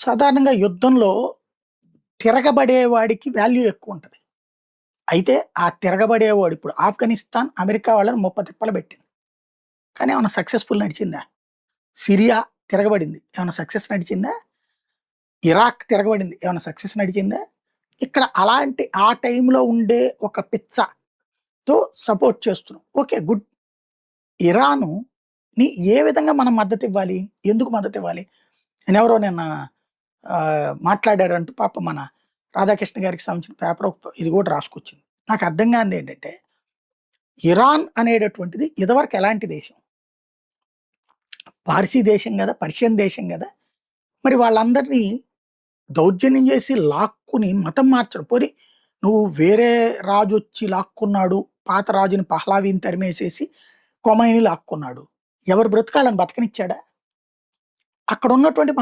సాధారణంగా యుద్ధంలో తిరగబడేవాడికి వాల్యూ ఎక్కువ ఉంటది. అయితే ఆ తిరగబడేవాడు ఇప్పుడు ఆఫ్ఘనిస్తాన్ అమెరికా వాళ్ళని ముప్పతిప్పలు పెట్టింది. కానీ ఏమన్నా సక్సెస్‌ఫుల్ నడిచిందా? సిరియా తిరగబడింది. ఏమన్నా సక్సెస్ నడిచిందా? ఇరాక్ తిరగబడింది. ఏమన్నా సక్సెస్ నడిచిందా? ఇక్కడ అలాంటి ఆ టైంలో ఉండే ఒక పిచ్చతో సపోర్ట్ చేస్తున్నాం. ఓకే. గుడ్. ఇరానుని ఏ విధంగా మనం మద్దతివ్వాలి? ఎందుకు మద్దతివ్వాలి? నేనెవరో నిన్న మాట్లాడారంటూ పాపం మన రాధాకృష్ణ గారికి సంబంధించిన పేపర్ ఇది కూడా రాసుకొచ్చింది. నాకు అర్థం కానిదేంటంటే, ఇరాన్ అనేటటువంటిది ఇదివరకు ఎలాంటి దేశం? పార్సీ దేశం గదా! పర్షియన్ దేశం గదా! మరి వాళ్ళందరినీ దౌర్జన్యం చేసి లాక్కుని మతం మార్చడం. పోనీ నువ్వు వేరే రాజొచ్చి లాక్కున్నాడు. పాత రాజుని పహ్లావీని తరిమేసేసి కొమైని లాక్కున్నాడు. ఎవరి బ్రతుకు ఆళ్ళని బతకనిచ్చాడా? అక్కడున్నటువంటి